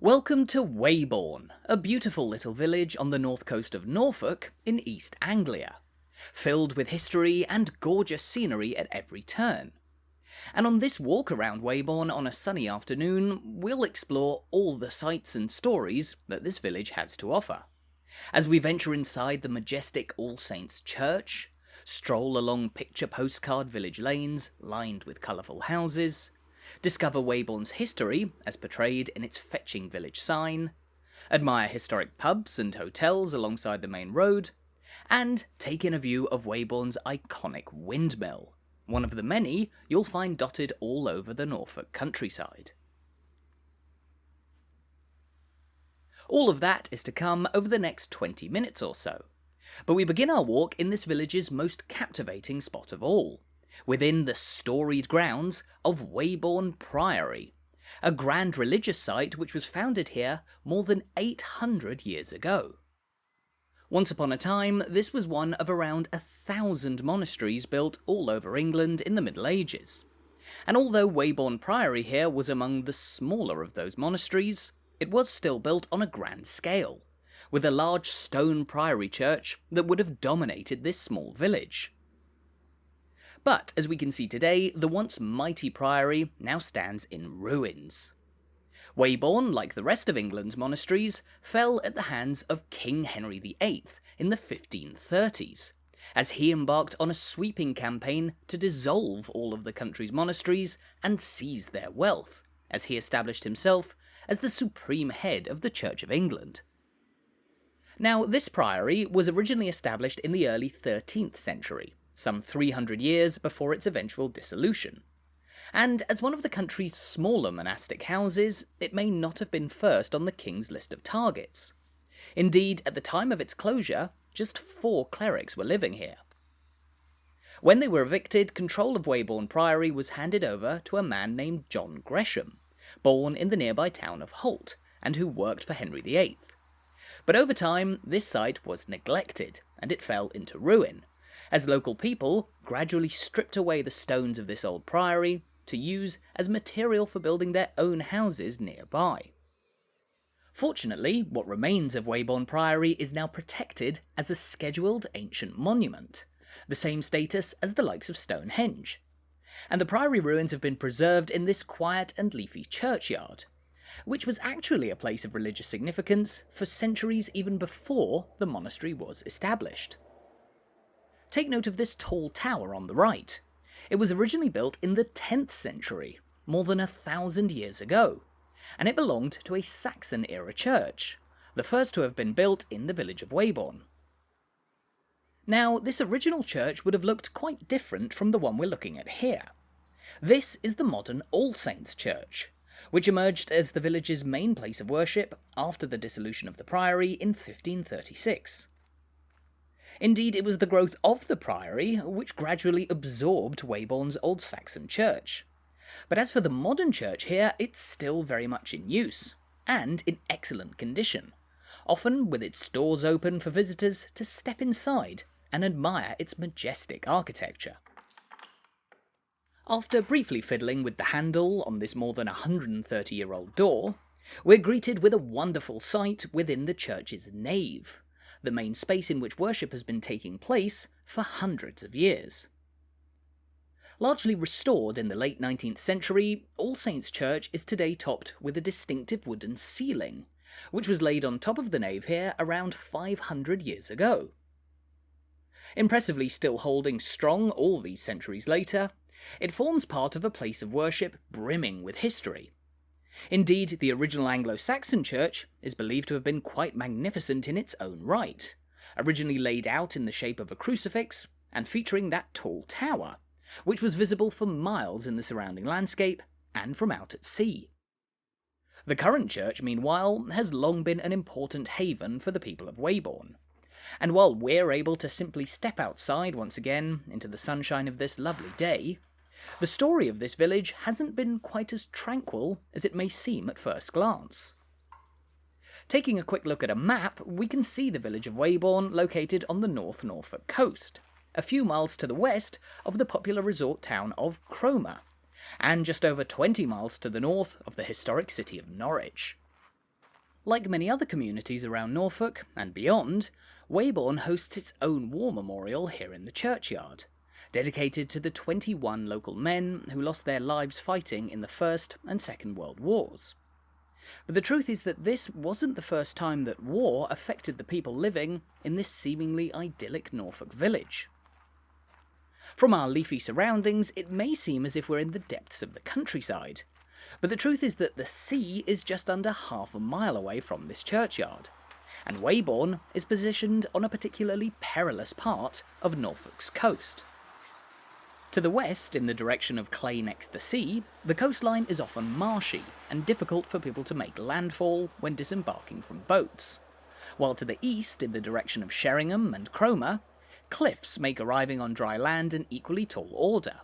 Welcome to Weybourne, a beautiful little village on the north coast of Norfolk in East Anglia, filled with history and gorgeous scenery at every turn. And on this walk around Weybourne on a sunny afternoon, we'll explore all the sights and stories that this village has to offer. As we venture inside the majestic All Saints Church, stroll along picture postcard village lanes lined with colourful houses, discover Weybourne's history as portrayed in its fetching village sign, admire historic pubs and hotels alongside the main road, and take in a view of Weybourne's iconic windmill, one of the many you'll find dotted all over the Norfolk countryside. All of that is to come over the next 20 minutes or so, but we begin our walk in this village's most captivating spot of all, within the storied grounds of Weybourne Priory, a grand religious site which was founded here more than 800 years ago. Once upon a time, this was one of around 1,000 monasteries built all over England in the Middle Ages. And although Weybourne Priory here was among the smaller of those monasteries, it was still built on a grand scale, with a large stone priory church that would have dominated this small village. But, as we can see today, the once mighty priory now stands in ruins. Weybourne, like the rest of England's monasteries, fell at the hands of King Henry VIII in the 1530s, as he embarked on a sweeping campaign to dissolve all of the country's monasteries and seize their wealth, as he established himself as the supreme head of the Church of England. Now, this priory was originally established in the early 13th century, some 300 years before its eventual dissolution. And as one of the country's smaller monastic houses, it may not have been first on the king's list of targets. Indeed, at the time of its closure, just 4 clerics were living here. When they were evicted, control of Weybourne Priory was handed over to a man named John Gresham, born in the nearby town of Holt, and who worked for Henry VIII. But over time, this site was neglected, and it fell into ruin, as local people gradually stripped away the stones of this old priory to use as material for building their own houses nearby. Fortunately, what remains of Weybourne Priory is now protected as a scheduled ancient monument, the same status as the likes of Stonehenge, and the priory ruins have been preserved in this quiet and leafy churchyard, which was actually a place of religious significance for centuries even before the monastery was established. Take note of this tall tower on the right. It was originally built in the 10th century, more than 1,000 years ago, and it belonged to a Saxon-era church, the first to have been built in the village of Weybourne. Now, this original church would have looked quite different from the one we're looking at here. This is the modern All Saints Church, which emerged as the village's main place of worship after the dissolution of the priory in 1536. Indeed, it was the growth of the priory which gradually absorbed Weybourne's old Saxon church. But as for the modern church here, it's still very much in use, and in excellent condition, often with its doors open for visitors to step inside and admire its majestic architecture. After briefly fiddling with the handle on this more than 130-year-old door, we're greeted with a wonderful sight within the church's nave, the main space in which worship has been taking place for hundreds of years. Largely restored in the late 19th century, All Saints Church is today topped with a distinctive wooden ceiling, which was laid on top of the nave here around 500 years ago. Impressively still holding strong all these centuries later, it forms part of a place of worship brimming with history. Indeed, the original Anglo-Saxon church is believed to have been quite magnificent in its own right, originally laid out in the shape of a crucifix and featuring that tall tower, which was visible for miles in the surrounding landscape and from out at sea. The current church, meanwhile, has long been an important haven for the people of Weybourne, and while we're able to simply step outside once again into the sunshine of this lovely day, the story of this village hasn't been quite as tranquil as it may seem at first glance. Taking a quick look at a map, we can see the village of Weybourne located on the North Norfolk coast, a few miles to the west of the popular resort town of Cromer, and just over 20 miles to the north of the historic city of Norwich. Like many other communities around Norfolk and beyond, Weybourne hosts its own war memorial here in the churchyard, dedicated to the 21 local men who lost their lives fighting in the First and Second World Wars. But the truth is that this wasn't the first time that war affected the people living in this seemingly idyllic Norfolk village. From our leafy surroundings, it may seem as if we're in the depths of the countryside, but the truth is that the sea is just under half a mile away from this churchyard, and Weybourne is positioned on a particularly perilous part of Norfolk's coast. To the west, in the direction of Clay next the sea, the coastline is often marshy and difficult for people to make landfall when disembarking from boats, while to the east, in the direction of Sheringham and Cromer, cliffs make arriving on dry land an equally tall order.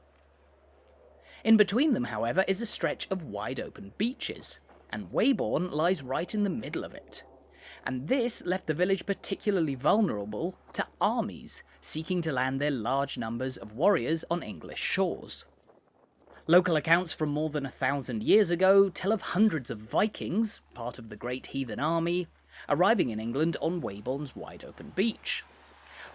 In between them, however, is a stretch of wide-open beaches, and Weybourne lies right in the middle of it. And this left the village particularly vulnerable to armies seeking to land their large numbers of warriors on English shores. Local accounts from more than 1,000 years ago tell of hundreds of Vikings, part of the Great Heathen Army, arriving in England on Weybourne's wide-open beach.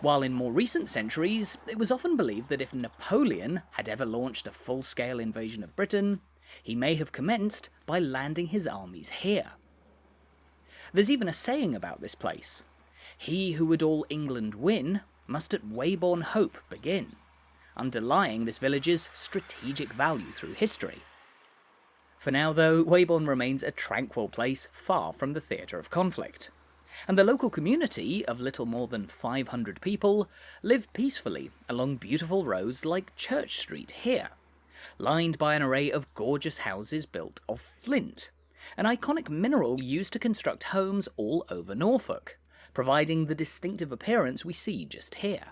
While in more recent centuries, it was often believed that if Napoleon had ever launched a full-scale invasion of Britain, he may have commenced by landing his armies here. There's even a saying about this place: "He who would all England win must at Weybourne Hope begin," underlying this village's strategic value through history. For now, though, Weybourne remains a tranquil place far from the theatre of conflict, and the local community of little more than 500 people live peacefully along beautiful roads like Church Street here, lined by an array of gorgeous houses built of flint, an iconic mineral used to construct homes all over Norfolk, providing the distinctive appearance we see just here.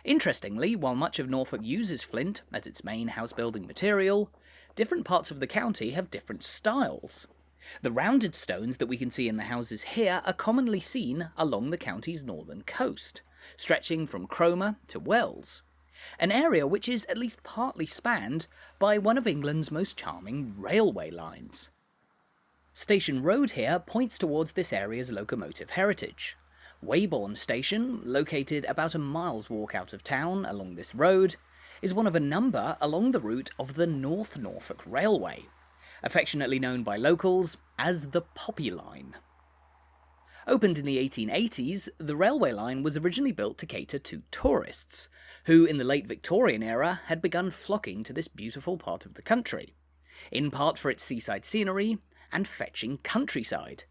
Interestingly, while much of Norfolk uses flint as its main house-building material, different parts of the county have different styles. The rounded stones that we can see in the houses here are commonly seen along the county's northern coast, stretching from Cromer to Wells, an area which is at least partly spanned by one of England's most charming railway lines. Station Road here points towards this area's locomotive heritage. Weybourne Station, located about a mile's walk out of town along this road, is one of a number along the route of the North Norfolk Railway, affectionately known by locals as the Poppy Line. Opened in the 1880s, the railway line was originally built to cater to tourists, who in the late Victorian era had begun flocking to this beautiful part of the country, in part for its seaside scenery and fetching countryside,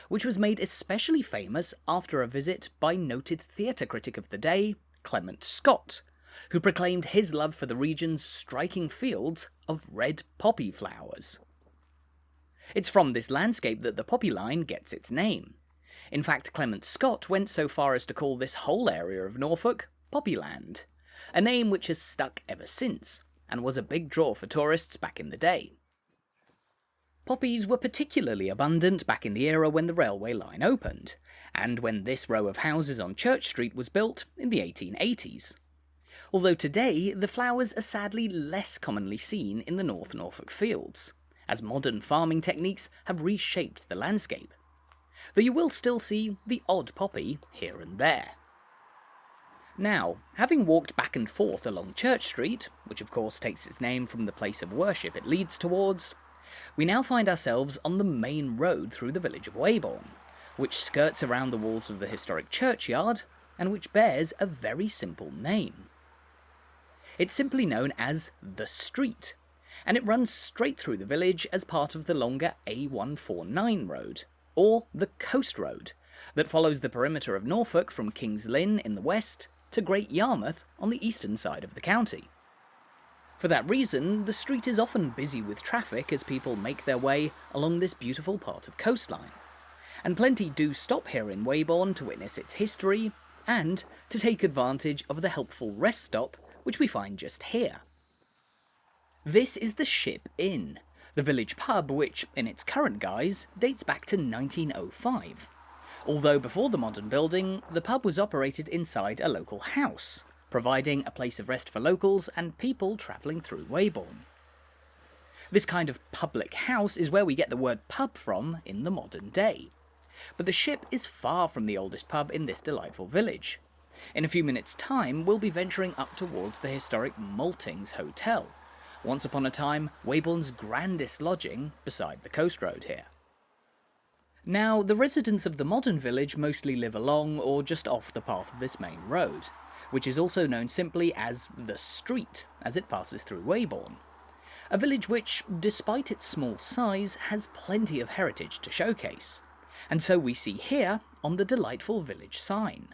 which was made especially famous after a visit by noted theatre critic of the day, Clement Scott, who proclaimed his love for the region's striking fields of red poppy flowers. It's from this landscape that the Poppy Line gets its name. In fact, Clement Scott went so far as to call this whole area of Norfolk Poppyland, a name which has stuck ever since, and was a big draw for tourists back in the day. Poppies were particularly abundant back in the era when the railway line opened, and when this row of houses on Church Street was built in the 1880s. Although today, the flowers are sadly less commonly seen in the North Norfolk fields, as modern farming techniques have reshaped the landscape, though you will still see the odd poppy here and there. Now, having walked back and forth along Church Street, which of course takes its name from the place of worship it leads towards, we now find ourselves on the main road through the village of Weybourne, which skirts around the walls of the historic churchyard, and which bears a very simple name. It's simply known as The Street, and it runs straight through the village as part of the longer A149 road, or the Coast Road, that follows the perimeter of Norfolk from King's Lynn in the west to Great Yarmouth on the eastern side of the county. For that reason, the street is often busy with traffic as people make their way along this beautiful part of coastline, and plenty do stop here in Weybourne to witness its history, and to take advantage of the helpful rest stop which we find just here. This is the Ship Inn, the village pub which, in its current guise, dates back to 1905. Although before the modern building, the pub was operated inside a local house, providing a place of rest for locals and people travelling through Weybourne. This kind of public house is where we get the word pub from in the modern day. But the Ship is far from the oldest pub in this delightful village. In a few minutes' time, we'll be venturing up towards the historic Maltings Hotel, once upon a time Weybourne's grandest lodging beside the coast road here. Now, the residents of the modern village mostly live along or just off the path of this main road, which is also known simply as the Street, as it passes through Weybourne. A village which, despite its small size, has plenty of heritage to showcase, and so we see here on the delightful village sign.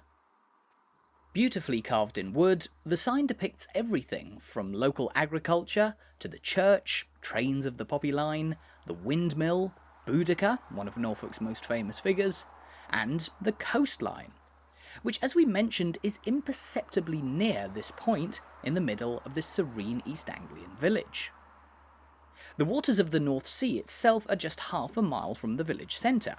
Beautifully carved in wood, the sign depicts everything from local agriculture to the church, trains of the Poppy Line, the windmill, Boudicca, one of Norfolk's most famous figures, and the coastline, which, as we mentioned, is imperceptibly near this point in the middle of this serene East Anglian village. The waters of the North Sea itself are just half a mile from the village centre,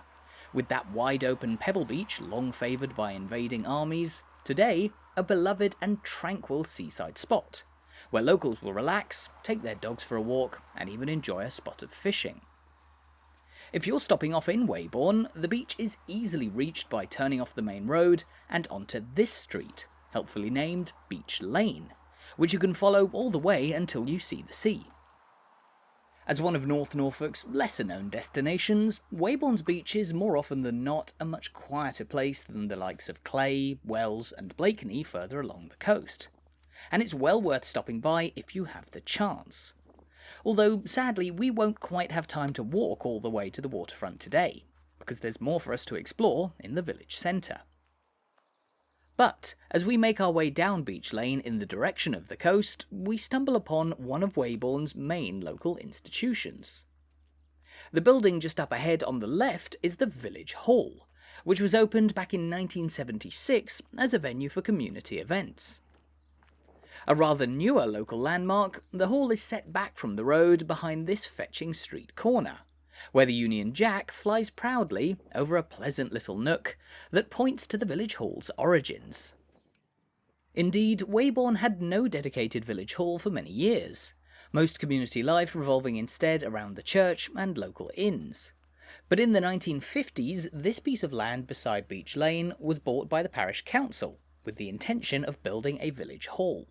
with that wide-open pebble beach long favoured by invading armies, today a beloved and tranquil seaside spot, where locals will relax, take their dogs for a walk, and even enjoy a spot of fishing. If you're stopping off in Weybourne, the beach is easily reached by turning off the main road and onto this street, helpfully named Beach Lane, which you can follow all the way until you see the sea. As one of North Norfolk's lesser-known destinations, Weybourne's beaches more often than not a much quieter place than the likes of Clay, Wells and Blakeney further along the coast, and it's well worth stopping by if you have the chance. Although, sadly, we won't quite have time to walk all the way to the waterfront today, because there's more for us to explore in the village centre. But, as we make our way down Beach Lane in the direction of the coast, we stumble upon one of Weybourne's main local institutions. The building just up ahead on the left is the Village Hall, which was opened back in 1976 as a venue for community events. A rather newer local landmark, the hall is set back from the road behind this fetching street corner, where the Union Jack flies proudly over a pleasant little nook that points to the village hall's origins. Indeed, Weybourne had no dedicated village hall for many years, most community life revolving instead around the church and local inns. But in the 1950s, this piece of land beside Beach Lane was bought by the parish council with the intention of building a village hall.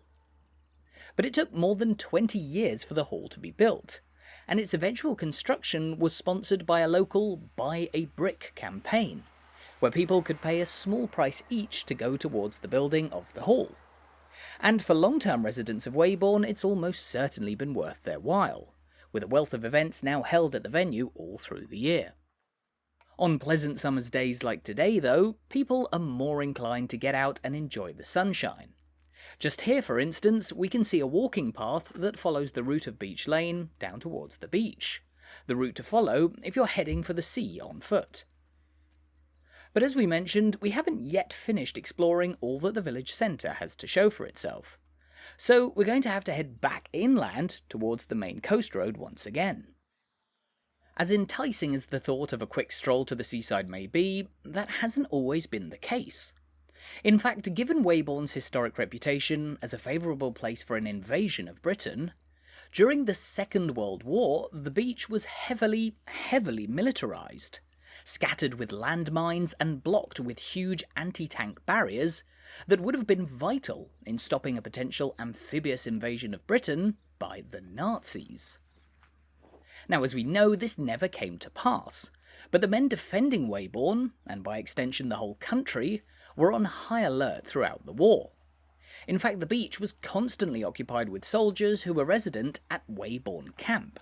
But it took more than 20 years for the hall to be built, and its eventual construction was sponsored by a local Buy a Brick campaign, where people could pay a small price each to go towards the building of the hall. And for long-term residents of Weybourne, it's almost certainly been worth their while, with a wealth of events now held at the venue all through the year. On pleasant summer's days like today, though, people are more inclined to get out and enjoy the sunshine. Just here, for instance, we can see a walking path that follows the route of Beach Lane down towards the beach, the route to follow if you're heading for the sea on foot. But as we mentioned, we haven't yet finished exploring all that the village centre has to show for itself, so we're going to have to head back inland towards the main coast road once again. As enticing as the thought of a quick stroll to the seaside may be, that hasn't always been the case. In fact, given Weybourne's historic reputation as a favourable place for an invasion of Britain, during the Second World War the beach was heavily militarised, scattered with landmines and blocked with huge anti-tank barriers that would have been vital in stopping a potential amphibious invasion of Britain by the Nazis. Now, as we know, this never came to pass, but the men defending Weybourne, and by extension the whole country, were on high alert throughout the war. In fact, the beach was constantly occupied with soldiers who were resident at Weybourne Camp,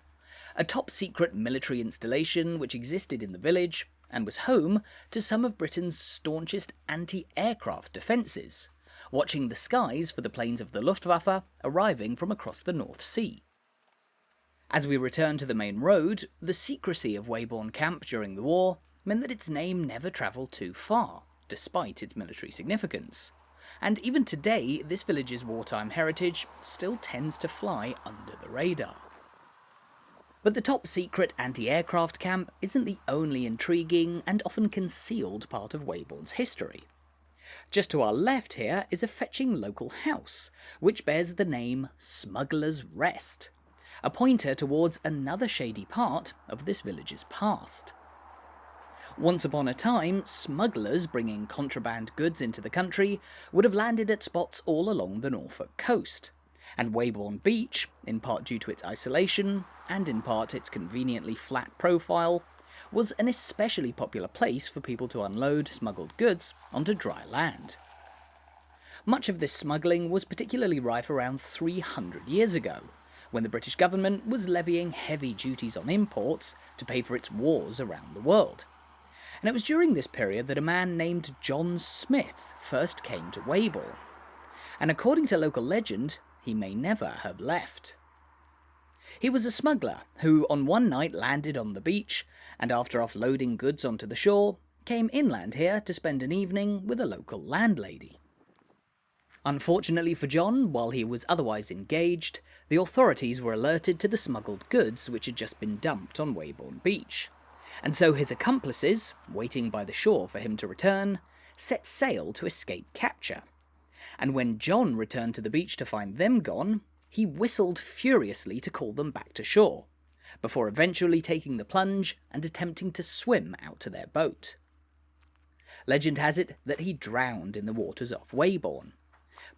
a top-secret military installation which existed in the village and was home to some of Britain's staunchest anti-aircraft defences, watching the skies for the planes of the Luftwaffe arriving from across the North Sea. As we return to the main road, the secrecy of Weybourne Camp during the war meant that its name never travelled too far, despite its military significance, and even today this village's wartime heritage still tends to fly under the radar. But the top-secret anti-aircraft camp isn't the only intriguing and often concealed part of Weybourne's history. Just to our left here is a fetching local house, which bears the name Smuggler's Rest, a pointer towards another shady part of this village's past. Once upon a time, smugglers bringing contraband goods into the country would have landed at spots all along the Norfolk coast, and Weybourne Beach, in part due to its isolation, and in part its conveniently flat profile, was an especially popular place for people to unload smuggled goods onto dry land. Much of this smuggling was particularly rife around 300 years ago, when the British government was levying heavy duties on imports to pay for its wars around the world. And it was during this period that a man named John Smith first came to Weybourne, and according to local legend, he may never have left. He was a smuggler who on one night landed on the beach, and after offloading goods onto the shore, came inland here to spend an evening with a local landlady. Unfortunately for John, while he was otherwise engaged, the authorities were alerted to the smuggled goods which had just been dumped on Weybourne Beach, and so his accomplices, waiting by the shore for him to return, set sail to escape capture. And when John returned to the beach to find them gone, he whistled furiously to call them back to shore, before eventually taking the plunge and attempting to swim out to their boat. Legend has it that he drowned in the waters off Weybourne,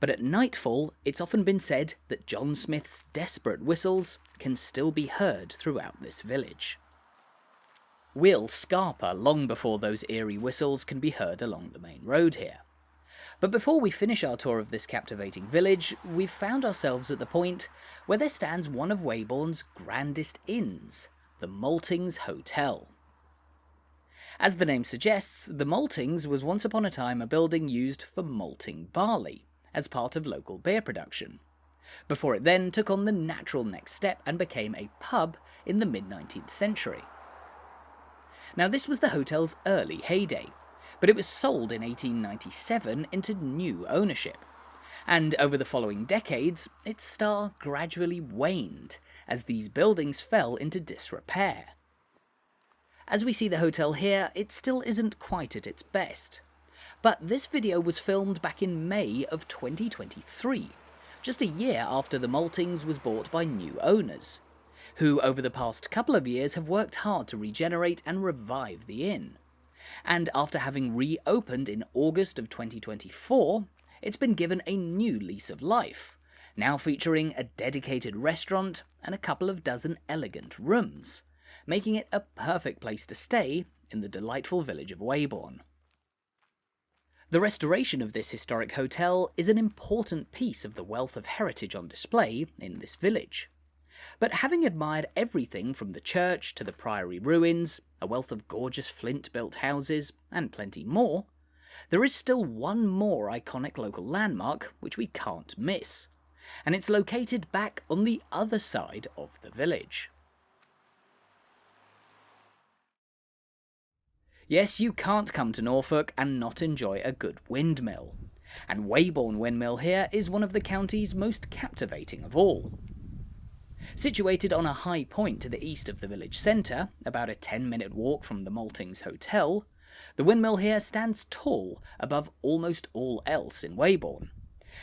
but at nightfall it's often been said that John Smith's desperate whistles can still be heard throughout this village. We'll scarper long before those eerie whistles can be heard along the main road here. But before we finish our tour of this captivating village, we've found ourselves at the point where there stands one of Weybourne's grandest inns, the Maltings Hotel. As the name suggests, the Maltings was once upon a time a building used for malting barley, as part of local beer production, before it then took on the natural next step and became a pub in the mid-19th century. Now this was the hotel's early heyday, but it was sold in 1897 into new ownership, and over the following decades its star gradually waned as these buildings fell into disrepair. As we see the hotel here, it still isn't quite at its best, but this video was filmed back in May of 2023, just a year after the Maltings was bought by new owners, who over the past couple of years have worked hard to regenerate and revive the inn. And after having reopened in August of 2024, it's been given a new lease of life, now featuring a dedicated restaurant and a couple of dozen elegant rooms, making it a perfect place to stay in the delightful village of Weybourne. The restoration of this historic hotel is an important piece of the wealth of heritage on display in this village. But having admired everything from the church to the priory ruins, a wealth of gorgeous flint-built houses, and plenty more, there is still one more iconic local landmark which we can't miss, and it's located back on the other side of the village. Yes, you can't come to Norfolk and not enjoy a good windmill, and Weybourne Windmill here is one of the county's most captivating of all. Situated on a high point to the east of the village centre, about a 10-minute walk from the Maltings Hotel, the windmill here stands tall above almost all else in Weybourne,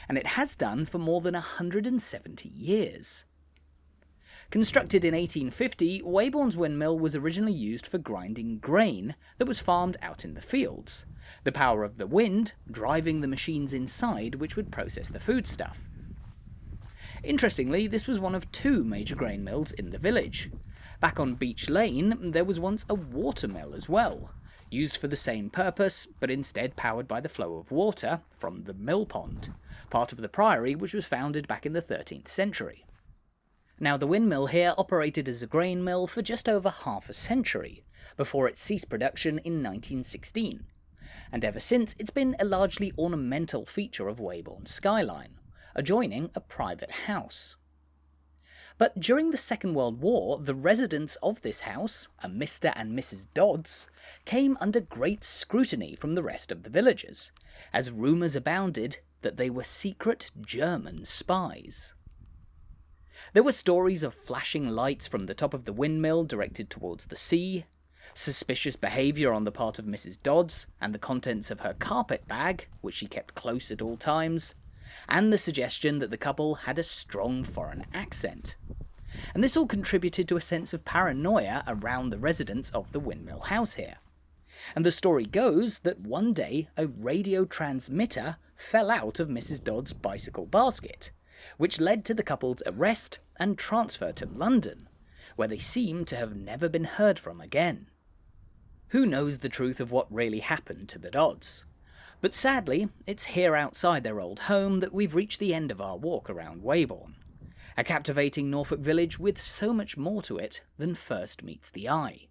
and it has done for more than 170 years. Constructed in 1850, Weybourne's windmill was originally used for grinding grain that was farmed out in the fields, the power of the wind driving the machines inside which would process the foodstuff. Interestingly, this was one of two major grain mills in the village. Back on Beach Lane, there was once a watermill as well, used for the same purpose, but instead powered by the flow of water from the mill pond, part of the priory which was founded back in the 13th century. Now, the windmill here operated as a grain mill for just over half a century, before it ceased production in 1916, and ever since it's been a largely ornamental feature of Weybourne's skyline, adjoining a private house. But during the Second World War, the residents of this house, a Mr. and Mrs. Dodds, came under great scrutiny from the rest of the villagers, as rumours abounded that they were secret German spies. There were stories of flashing lights from the top of the windmill directed towards the sea, suspicious behaviour on the part of Mrs. Dodds and the contents of her carpet bag, which she kept close at all times, and the suggestion that the couple had a strong foreign accent. and this all contributed to a sense of paranoia around the residents of the Windmill house here. And the story goes that one day a radio transmitter fell out of Mrs. Dodd's bicycle basket, which led to the couple's arrest and transfer to London, where they seem to have never been heard from again. Who knows the truth of what really happened to the Dodds? But sadly, it's here outside their old home that we've reached the end of our walk around Weybourne, a captivating Norfolk village with so much more to it than first meets the eye.